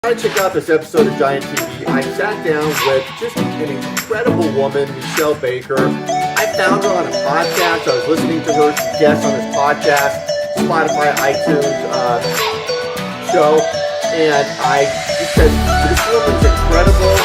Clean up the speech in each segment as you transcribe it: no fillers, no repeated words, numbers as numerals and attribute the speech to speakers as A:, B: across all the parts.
A: Check out this episode of Giant TV. I sat down with just an incredible woman, Meshell Baker. I found her on a podcast. I was listening to her guest on this podcast, Spotify, iTunes show, and I just said, this woman's incredible.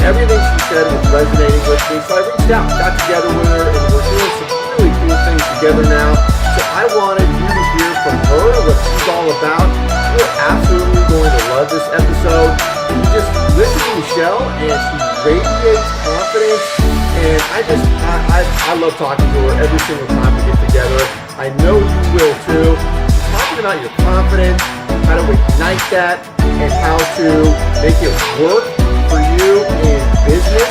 A: Everything she said was resonating with me, so I reached out, got together with her, and we're doing some really cool things together now. So I wanted you to hear from her what she's all about. You're absolutely going to love this episode. You just listen to Meshell, and she radiates confidence. And I love talking to her every single time we get together. I know you will too. She's talking about your confidence, how to ignite that, and how to make it work for you in business.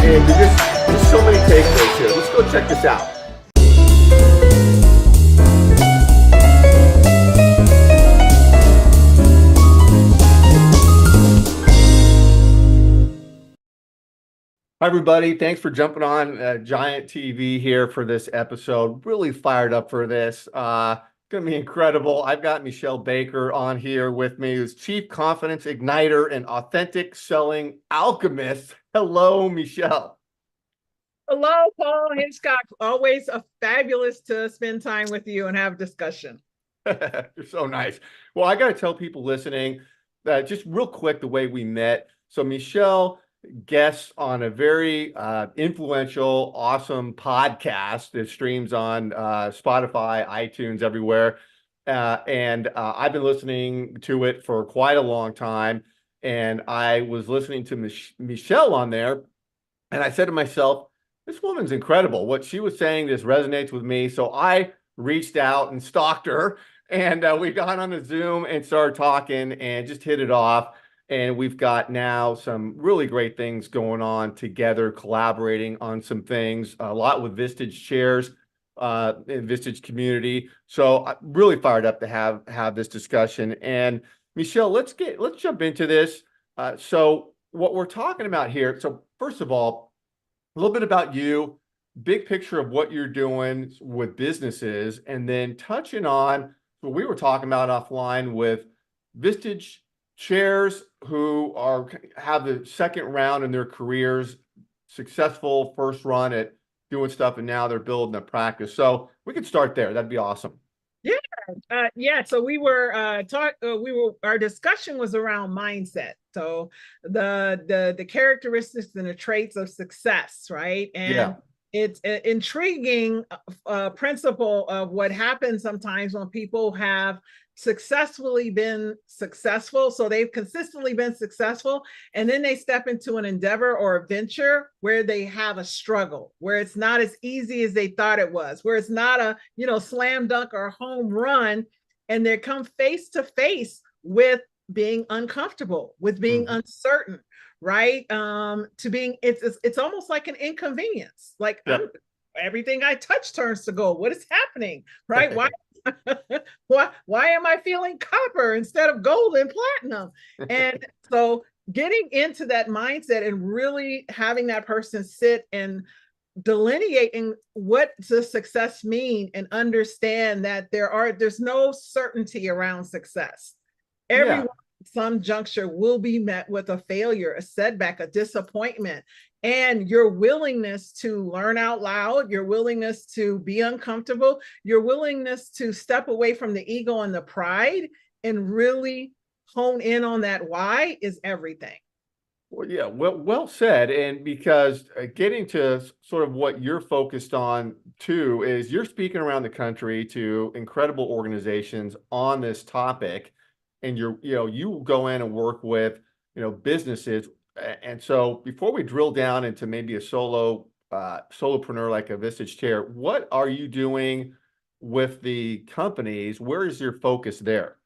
A: And there's just so many takeaways here. Let's go check this out. Hi, everybody. Thanks for jumping on Giant TV here for this episode. Really fired up for this. Going to be incredible. I've got Meshell Baker on here with me, who's Chief Confidence Igniter and Authentic Selling Alchemist. Hello, Meshell.
B: Hello, Paul. Hey, Scott. Always fabulous to spend time with you and have discussion.
A: You're so nice. Well, I got to tell people listening that just real quick the way we met. So Meshell guests on a very influential, awesome podcast that streams on Spotify, iTunes, everywhere. And I've been listening to it for quite a long time. And I was listening to Meshell on there, and I said to myself, this woman's incredible. What she was saying just resonates with me. So I reached out and stalked her, and we got on a Zoom and started talking and just hit it off. And we've got now some really great things going on together, collaborating on some things, a lot with Vistage Chairs in Vistage community. So I'm really fired up to have this discussion. And Meshell, let's jump into this. So what we're talking about here. So first of all, a little bit about you, big picture of what you're doing with businesses, and then touching on what we were talking about offline with Vistage Chairs, who have the second round in their careers, successful first run at doing stuff, and now they're building a practice. So we could start there. That'd be awesome.
B: Yeah. So we were our discussion was around mindset. So the characteristics and the traits of success, right? And it's an intriguing principle of what happens sometimes when people have successfully been successful. So they've consistently been successful, and then they step into an endeavor or a venture where they have a struggle, where it's not as easy as they thought it was, where it's not a slam dunk or home run, and they come face to face with being uncomfortable, with being uncertain, right? To being it's almost like an inconvenience. Like everything I touch turns to gold. What is happening, right? Why am I feeling copper instead of gold and platinum? And so getting into that mindset and really having that person sit and delineating what does success mean, and understand that there's no certainty around success. Everyone at some juncture will be met with a failure, a setback, a disappointment. And your willingness to learn out loud, your willingness to be uncomfortable, your willingness to step away from the ego and the pride and really hone in on that why is everything.
A: Well, yeah, well said. And because getting to sort of what you're focused on too is you're speaking around the country to incredible organizations on this topic, and you go in and work with businesses. And so before we drill down into maybe a solopreneur like a Vistage Chair, what are you doing with the companies? Where is your focus there?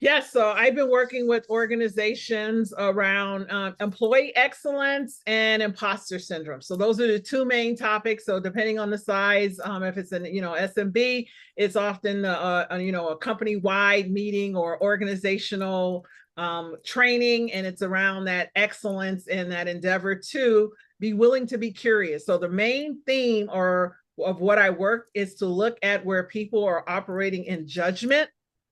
B: Yes, so I've been working with organizations around employee excellence and imposter syndrome. So those are the two main topics. So depending on the size, if it's an SMB, it's often a company-wide meeting or organizational training, and it's around that excellence and that endeavor to be willing to be curious. So the main theme of what I work is to look at where people are operating in judgment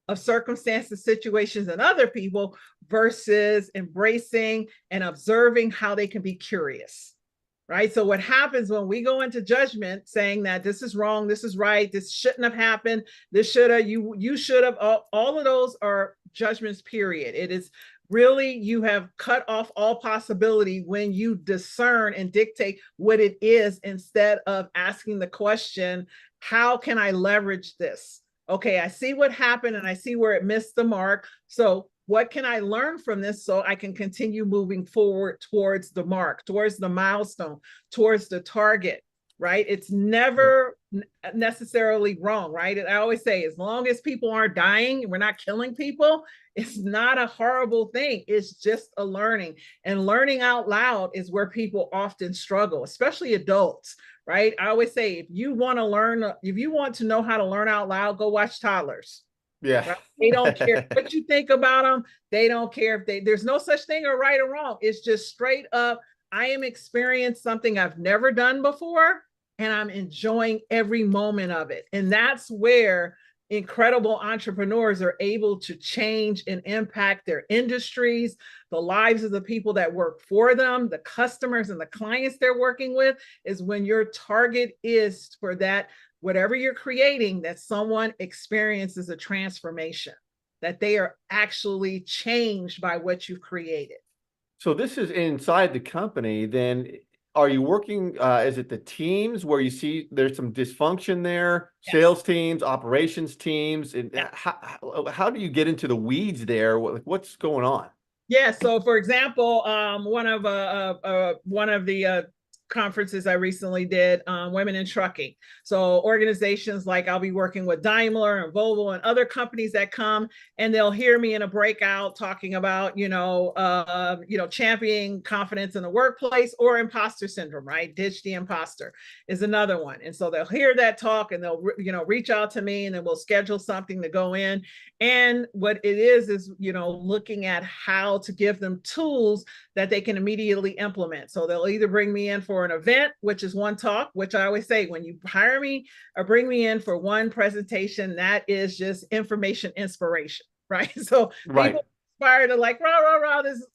B: of circumstances, situations, and other people versus embracing and observing how they can be curious. Right. So what happens when we go into judgment saying that this is wrong, this is right, this shouldn't have happened, this should have, you should have, all of those are judgments, period. It is really, you have cut off all possibility when you discern and dictate what it is instead of asking the question, how can I leverage this? Okay, I see what happened and I see where it missed the mark. So what can I learn from this so I can continue moving forward towards the mark, towards the milestone, towards the target, right? It's never necessarily wrong, right? And I always say, as long as people aren't dying, we're not killing people, it's not a horrible thing. It's just a learning. And learning out loud is where people often struggle, especially adults, right? I always say, if you want to learn, if you want to know how to learn out loud, go watch toddlers.
A: Yeah.
B: Right? They don't care what you think about them. They don't care if there's no such thing or right or wrong. It's just straight up, I am experiencing something I've never done before, and I'm enjoying every moment of it. And that's where incredible entrepreneurs are able to change and impact their industries, the lives of the people that work for them, the customers and the clients they're working with, is when your target is for that, whatever you're creating, that someone experiences a transformation, that they are actually changed by what you've created.
A: So this is inside the company. Then are you working, is it the teams where you see there's some dysfunction there,
B: Yes.
A: sales teams, operations teams, and
B: Yeah.
A: how do you get into the weeds there? What's going on?
B: Yeah. So, for example, one of the conferences I recently did, Women in Trucking. So organizations like, I'll be working with Daimler and Volvo and other companies that come, and they'll hear me in a breakout talking about, championing confidence in the workplace, or imposter syndrome, right? Ditch the imposter is another one. And so they'll hear that talk and they'll, reach out to me, and then we'll schedule something to go in. And what it is, looking at how to give them tools that they can immediately implement. So they'll either bring me in for an event, which is one talk, which I always say, when you hire me or bring me in for one presentation, that is just information inspiration, right? So
A: Right.
B: people inspired to like, rah, rah, rah, this is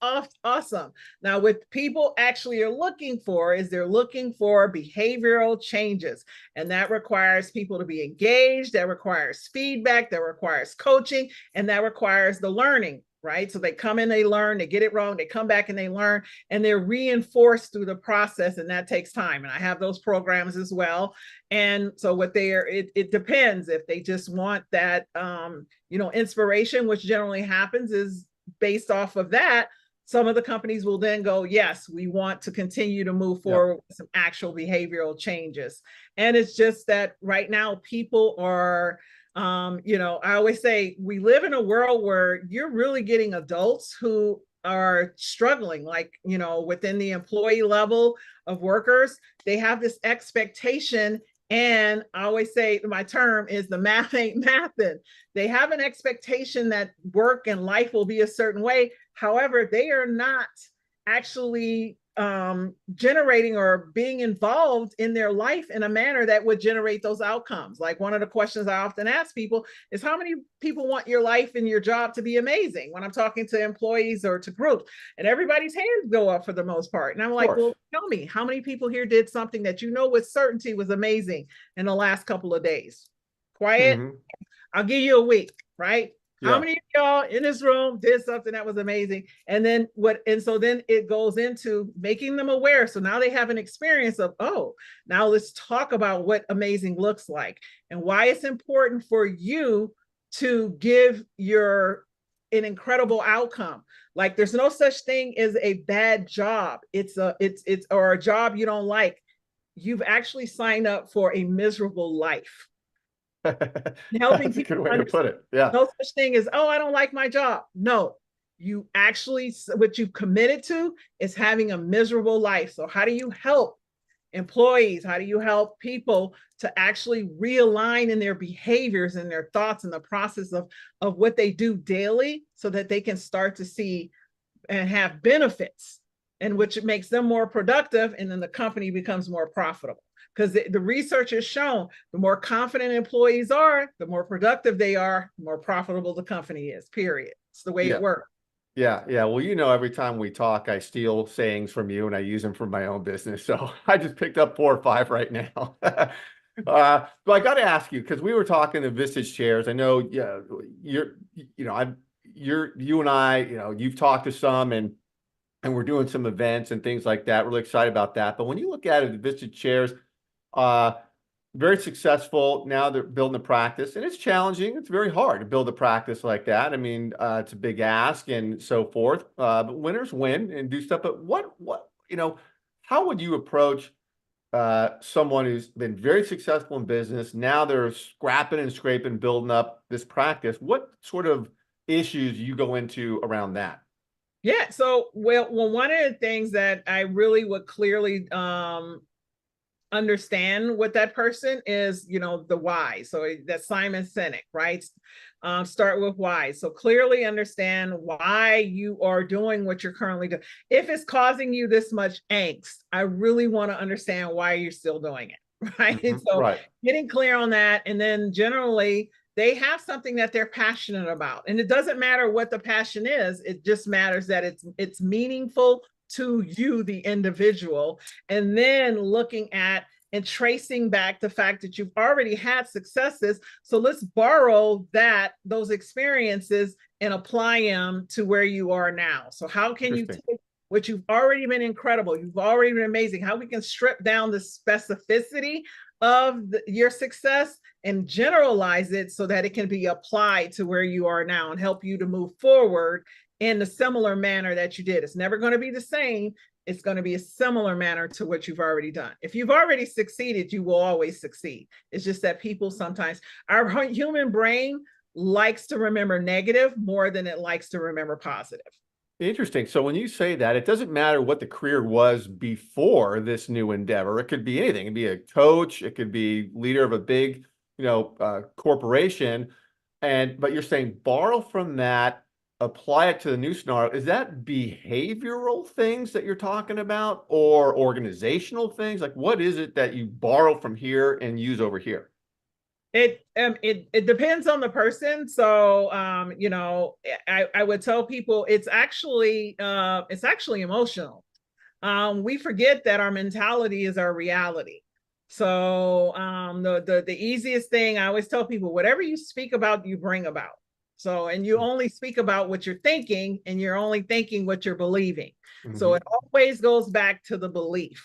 B: awesome. Now, what people actually are looking for is they're looking for behavioral changes. And that requires people to be engaged, that requires feedback, that requires coaching, and that requires the learning. Right. So they come in, they learn, they get it wrong, they come back and they learn, and they're reinforced through the process. And that takes time. And I have those programs as well. And so what it depends if they just want that, inspiration, which generally happens is based off of that. Some of the companies will then go, yes, we want to continue to move forward with some actual behavioral changes. And it's just that right now people are, I always say, we live in a world where you're really getting adults who are struggling, like, within the employee level of workers, they have this expectation. And I always say, my term is, the math ain't mathin'. They have an expectation that work and life will be a certain way. However, they are not actually generating or being involved in their life in a manner that would generate those outcomes. Like, one of the questions I often ask people is, how many people want your life and your job to be amazing, when I'm talking to employees or to groups? And everybody's hands go up for the most part. And I'm like, well, tell me, how many people here did something that with certainty was amazing in the last couple of days? Quiet. Mm-hmm. I'll give you a week, right? Yeah. How many of y'all in this room did something that was amazing? And then so then it goes into making them aware. So now they have an experience of, oh, now let's talk about what amazing looks like and why it's important for you to give an incredible outcome. Like, there's no such thing as a bad job. Or a job you don't like. You've actually signed up for a miserable life. Helping
A: That's a good way to put it. Yeah.
B: No such thing as, oh, I don't like my job. No, you actually, what you've committed to is having a miserable life. So how do you help employees? How do you help people to actually realign in their behaviors and their thoughts and the process of what they do daily, so that they can start to see and have benefits, and which makes them more productive, and then the company becomes more profitable? because the research has shown the more confident employees are, the more productive they are, the more profitable the company is, period. It's the way it
A: Yeah.
B: works.
A: Yeah, yeah. Well, every time we talk, I steal sayings from you and I use them for my own business. So I just picked up 4 or 5 right now. But I got to ask you, because we were talking to Vistage Chairs. I know, yeah, you and I, you've talked to some, and we're doing some events and things like that. Really excited about that. But when you look at it, the Vistage Chairs, uh, very successful. Now they're building a practice, and it's challenging. It's very hard to build a practice like that. I mean, it's a big ask and so forth. But winners win and do stuff. But how would you approach someone who's been very successful in business? Now they're scrapping and scraping, building up this practice. What sort of issues you go into around that?
B: Yeah. So, well, one of the things that I really would clearly understand what that person is, the why. So that's Simon Sinek, right? Start with why. So clearly understand why you are doing what you're currently doing. If it's causing you this much angst, I really want to understand why you're still doing it, right? So
A: Right.
B: getting clear on that, and then generally they have something that they're passionate about, and it doesn't matter what the passion is. It just matters that it's meaningful to you, the individual, and then looking at and tracing back the fact that you've already had successes. So let's borrow those experiences and apply them to where you are now. So how can you take what you've already been incredible, you've already been amazing, how we can strip down the specificity of your success and generalize it so that it can be applied to where you are now and help you to move forward in a similar manner that you did. It's never going to be the same. It's going to be a similar manner to what you've already done. If you've already succeeded, you will always succeed. It's just that people sometimes, our human brain likes to remember negative more than it likes to remember positive.
A: Interesting. So when you say that, it doesn't matter what the career was before this new endeavor. It could be anything. It could be a coach. It could be leader of a big, corporation. But you're saying borrow from that, apply it to the new scenario. Is that behavioral things that you're talking about, or organizational things? Like, what is it that you borrow from here and use over here?
B: It depends on the person. So I would tell people it's actually emotional. We forget that our mentality is our reality. So the easiest thing I always tell people, whatever you speak about, you bring about. So, and you only speak about what you're thinking, and you're only thinking what you're believing. So it always goes back to the belief.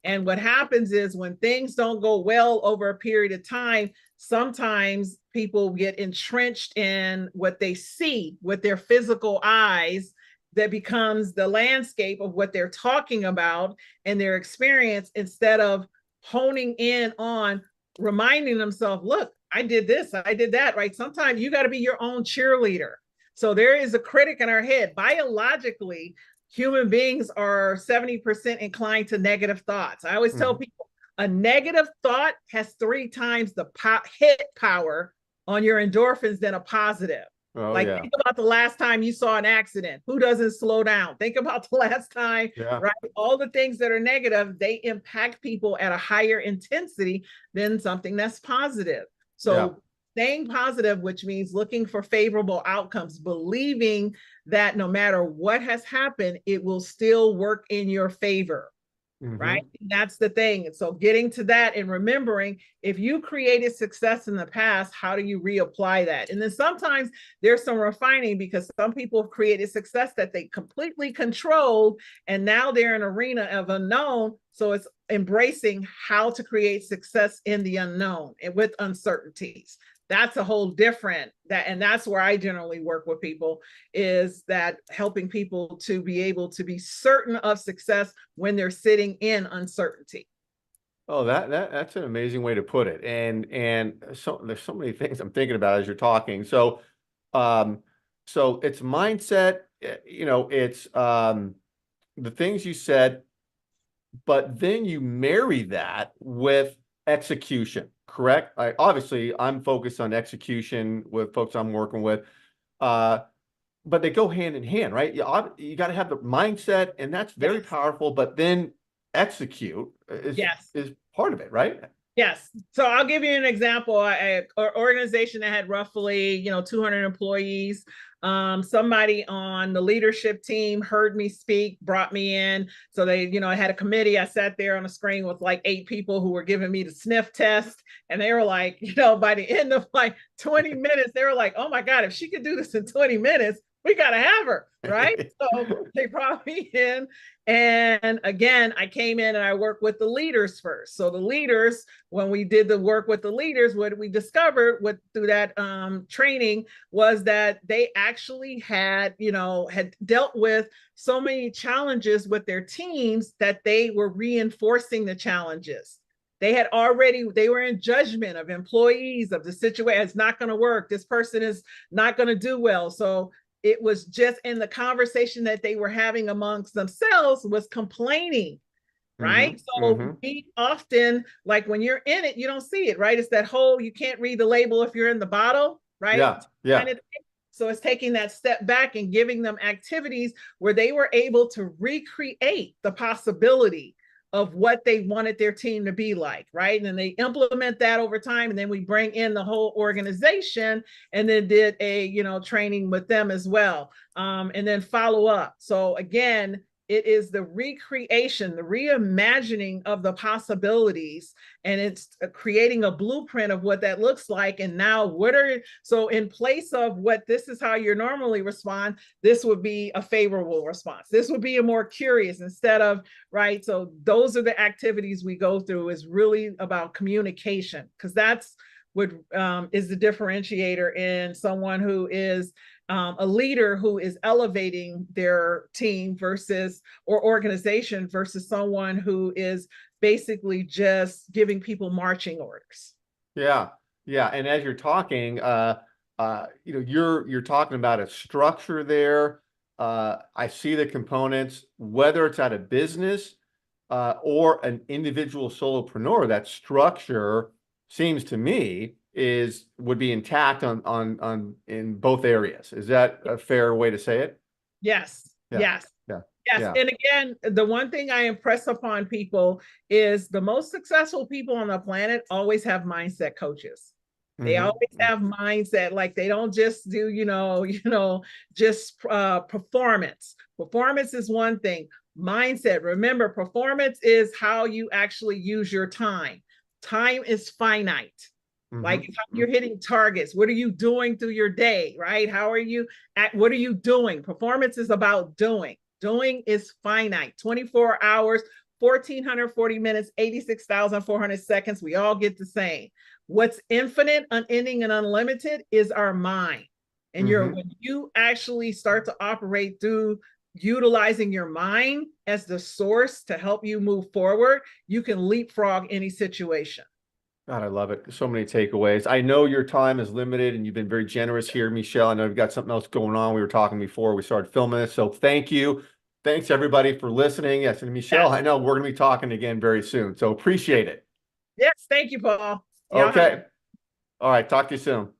B: And what happens is when things don't go well over a period of time, sometimes people get entrenched in what they see with their physical eyes, that becomes the landscape of what they're talking about and their experience, instead of honing in on reminding themselves, look, I did this, I did that, right? Sometimes you got to be your own cheerleader. So there is a critic in our head. Biologically, human beings are 70% inclined to negative thoughts. I always tell people a negative thought has 3 times the hit power on your endorphins than a positive.
A: Oh, like, yeah.
B: Think about the last time you saw an accident. Who doesn't slow down? Think about the last time, right? All the things that are negative, they impact people at a higher intensity than something that's positive. So staying positive, which means looking for favorable outcomes, believing that no matter what has happened, it will still work in your favor. Right? That's the thing. And so getting to that and remembering, if you created success in the past, how do you reapply that? And then sometimes there's some refining, because some people have created success that they completely controlled, and now they're in an arena of unknown. So it's embracing how to create success in the unknown and with uncertainties. That's a whole different and that's where I generally work with people, is that helping people to be able to be certain of success when they're sitting in uncertainty.
A: Oh, that's an amazing way to put it. And so there's so many things I'm thinking about as you're talking. So it's mindset, it's the things you said, but then you marry that with execution, correct? I'm focused on execution with folks I'm working with, but they go hand in hand, right? You got to have the mindset, and that's very powerful, but then execute is part of it, right?
B: Yes. So I'll give you an example. An organization that had roughly, 200 employees. Somebody on the leadership team heard me speak, brought me in. So they, I had a committee. I sat there on a screen with like 8 people who were giving me the sniff test. And they were like, by the end of like 20 minutes, they were like, oh my God, if she could do this in 20 minutes, we got to have her. Right. So they brought me in. And again, I came in and I worked with the leaders first. So the leaders, when we did the work with the leaders, what we discovered through that training was that they actually had dealt with so many challenges with their teams that they were reinforcing the challenges. They were in judgment of employees, of the situation. It's not going to work. This person is not going to do well. So it was just in the conversation that they were having amongst themselves was complaining, right? So we often, like when you're in it, you don't see it, right? It's that whole, you can't read the label if you're in the bottle, right?
A: Yeah.
B: So it's taking that step back and giving them activities where they were able to recreate the possibility of what they wanted their team to be like, right? And then they implement that over time, and then we bring in the whole organization, and then did a training with them as well, and then follow up. So again, it is the recreation, the reimagining of the possibilities, and it's creating a blueprint of what that looks like. And now so in place of what this is how you normally respond, this would be a favorable response. This would be a more curious instead of, right? So those are the activities we go through, is really about communication, because that's what is the differentiator in someone who is a leader who is elevating their team or organization versus someone who is basically just giving people marching orders.
A: Yeah. And as you're talking, you're talking about a structure there. I see the components, whether it's at a business or an individual solopreneur. That structure seems to me would be intact in both areas. Is that a fair way to say it?
B: Yes.
A: Yeah.
B: Yes.
A: Yeah.
B: And again, the one thing I impress upon people is the most successful people on the planet always have mindset coaches. They always have mindset. Like they don't just do, just performance. Performance is one thing. Mindset. Remember, performance is how you actually use your time. Time is finite. Like how you're hitting targets. What are you doing through your day, right? What are you doing? Performance is about doing. Doing is finite. 24 hours, 1,440 minutes, 86,400 seconds. We all get the same. What's infinite, unending, and unlimited is our mind. And when you actually start to operate through utilizing your mind as the source to help you move forward, you can leapfrog any situation.
A: God, I love it. So many takeaways. I know your time is limited and you've been very generous here, Meshell. I know you've got something else going on. We were talking before we started filming this. So thank you. Thanks everybody for listening. Yes. And Meshell, I know we're going to be talking again very soon. So appreciate it.
B: Yes. Thank you, Paul.
A: Okay. All right. Talk to you soon.